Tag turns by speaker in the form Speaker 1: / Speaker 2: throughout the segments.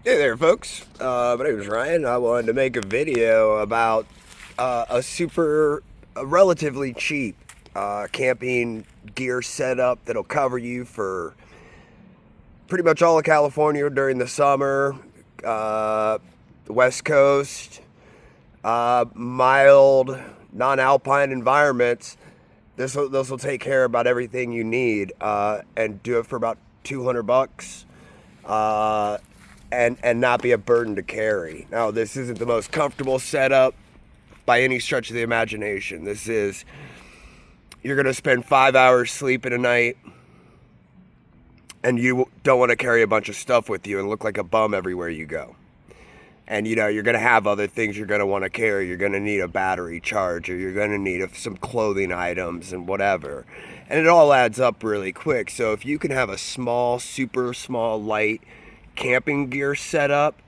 Speaker 1: Hey there, folks. My name is Ryan. I wanted to make a video about a relatively cheap camping gear setup that'll cover you for pretty much all of California during the summer, the West Coast, mild, non-alpine environments. This will take care of about everything you need, and do it for about 200 bucks. And not be a burden to carry. Now, this isn't the most comfortable setup by any stretch of the imagination. You're going to spend 5 hours sleeping a night, and you don't want to carry a bunch of stuff with you and look like a bum everywhere you go. And you're going to have other things you're going to want to carry. You're going to need a battery charger. You're going to need some clothing items and whatever. And it all adds up really quick. So if you can have a small, super small, light camping gear setup,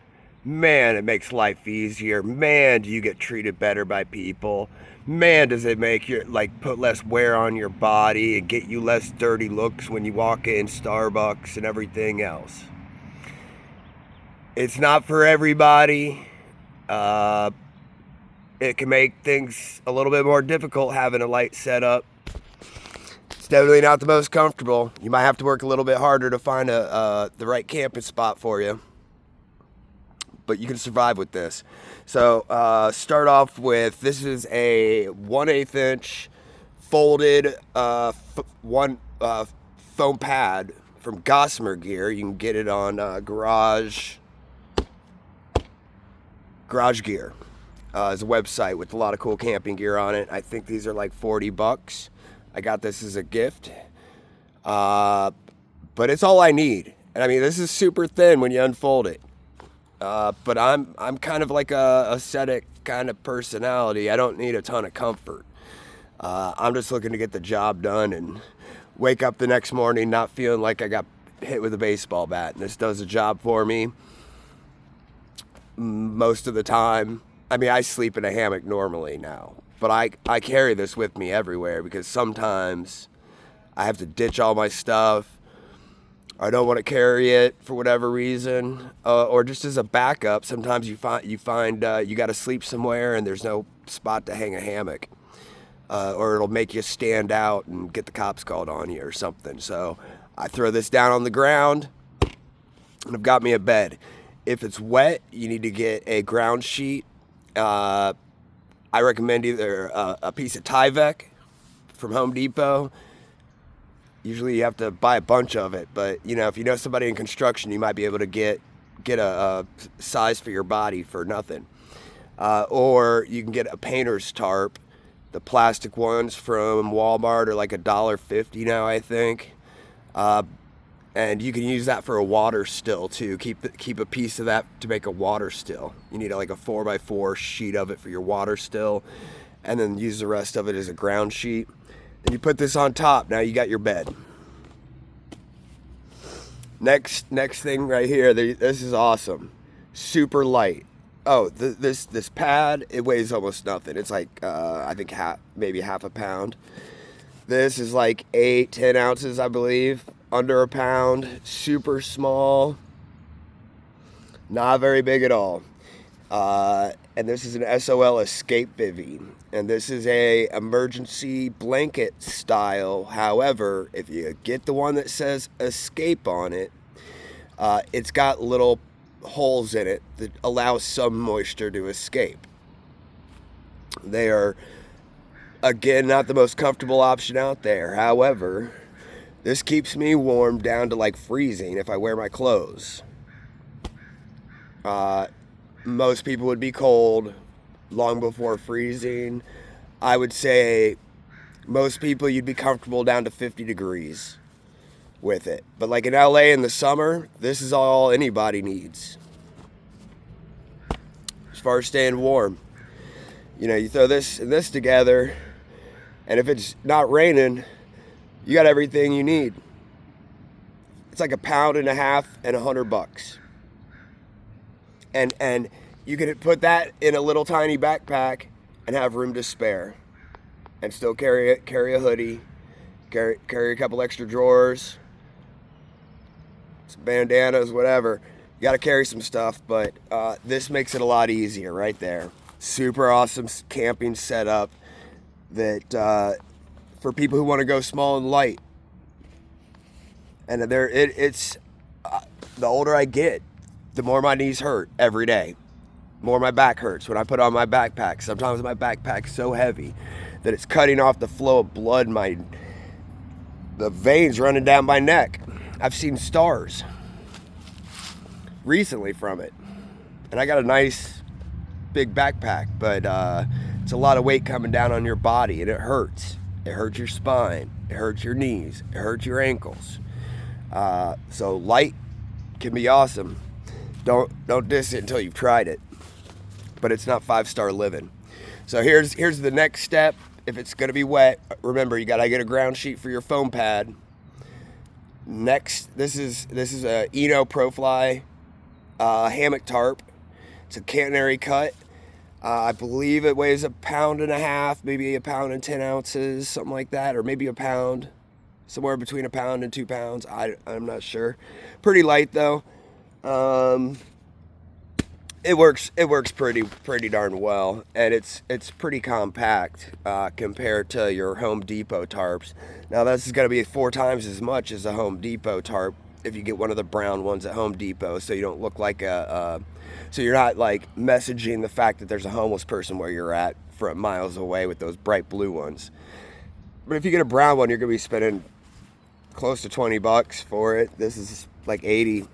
Speaker 1: man, it makes life easier. Man, do you get treated better by people. Man, does it make you put less wear on your body and get you less dirty looks when you walk in Starbucks and everything else. It's not for everybody. It can make things a little bit more difficult having a light setup. It's definitely not the most comfortable. You might have to work a little bit harder to find the right camping spot for you. But you can survive with this. So start off with, this is a 1/8 inch folded foam pad from Gossamer gear. You can get it on Garage Gear. Is a website with a lot of cool camping gear on it. I think these are like 40 bucks. I got this as a gift. But it's all I need. And I mean, this is super thin when you unfold it. But I'm kind of like a ascetic kind of personality. I don't need a ton of comfort. I'm just looking to get the job done and wake up the next morning not feeling like I got hit with a baseball bat. And this does the job for me most of the time. I mean, I sleep in a hammock normally now, but I carry this with me everywhere because sometimes I have to ditch all my stuff. I don't want to carry it for whatever reason, or just as a backup. Sometimes you find you got to sleep somewhere and there's no spot to hang a hammock, or it'll make you stand out and get the cops called on you or something. So I throw this down on the ground, and I've got me a bed. If it's wet, you need to get a ground sheet. I recommend either a piece of Tyvek from Home Depot. Usually you have to buy a bunch of it, but if you know somebody in construction, you might be able to get a size for your body for nothing. Or you can get a painter's tarp. The plastic ones from Walmart are like $1.50 now, I think. And you can use that for a water still too. Keep a piece of that to make a water still. You need like a 4x4 sheet of it for your water still, and then use the rest of it as a ground sheet. Then you put this on top. Now you got your bed. Next thing right here. This is awesome. Super light. Oh, this pad, it weighs almost nothing. It's like I think maybe half a pound. This is like 8-10 ounces, I believe. Under a pound. Super small. Not very big at all. And this is an SOL Escape Bivy. And this is a emergency blanket style. However, if you get the one that says Escape on it, it's got little holes in it that allow some moisture to escape. They are, again, not the most comfortable option out there. However, this keeps me warm down to like freezing if I wear my clothes. Most people would be cold long before freezing. I would say most people, you'd be comfortable down to 50 degrees with it. But like in LA in the summer, this is all anybody needs as far as staying warm. You throw this and this together, and if it's not raining, you got everything you need. It's like £1.5 pounds and $100. And you can put that in a little tiny backpack and have room to spare, and still carry a hoodie, carry a couple extra drawers, some bandanas, whatever. You got to carry some stuff, but this makes it a lot easier right there. Super awesome camping setup that for people who want to go small and light. And it's the older I get, the more my knees hurt every day. More my back hurts when I put on my backpack. Sometimes my backpack's so heavy that it's cutting off the flow of blood in the veins running down my neck. I've seen stars recently from it. And I got a nice big backpack, but it's a lot of weight coming down on your body, and it hurts. It hurts your spine. It hurts your knees. It hurts your ankles. So light can be awesome. Don't diss it until you've tried it. But it's not 5-star living. So here's the next step. If it's gonna be wet, remember you gotta get a ground sheet for your foam pad. Next, this is a profly hammock tarp. It's a canary cut. I believe it weighs 1.5 pounds, maybe 1 pound and 10 ounces, something like that, or maybe a pound, somewhere between 1 pound and 2 pounds. I'm not sure. Pretty light though. It works pretty darn well, and it's pretty compact compared to your Home Depot tarps. Now this is going to be 4 times as much as a Home Depot tarp if you get one of the brown ones at Home Depot, so you don't look like so you're not like messaging the fact that there's a homeless person where you're at from miles away with those bright blue ones. But if you get a brown one, you're going to be spending close to $20 for it. This is like 80.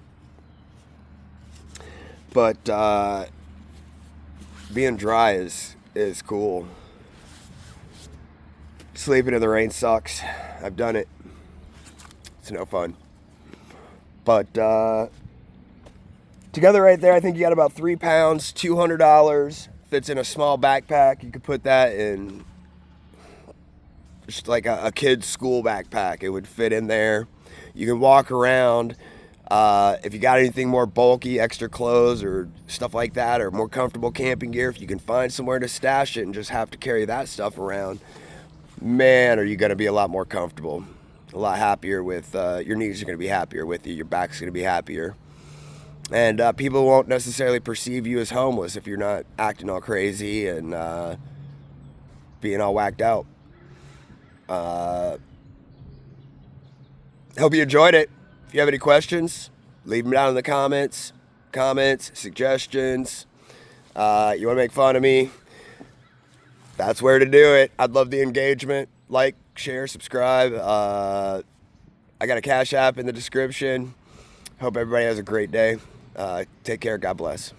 Speaker 1: But being dry is cool. Sleeping in the rain sucks. I've done it. It's no fun. But together right there, I think you got about 3 pounds, $200. Fits in a small backpack. You could put that in just like a kid's school backpack. It would fit in there. You can walk around. If you got anything more bulky, extra clothes or stuff like that, or more comfortable camping gear, if you can find somewhere to stash it and just have to carry that stuff around, man, are you going to be a lot more comfortable, a lot happier with, your knees are going to be happier with you, your back's going to be happier. And people won't necessarily perceive you as homeless if you're not acting all crazy and being all whacked out. Hope you enjoyed it. If you have any questions, leave them down in the comments, suggestions. You want to make fun of me? That's where to do it. I'd love the engagement. Like, share, subscribe. I got a Cash App in the description. Hope everybody has a great day. Take care. God bless.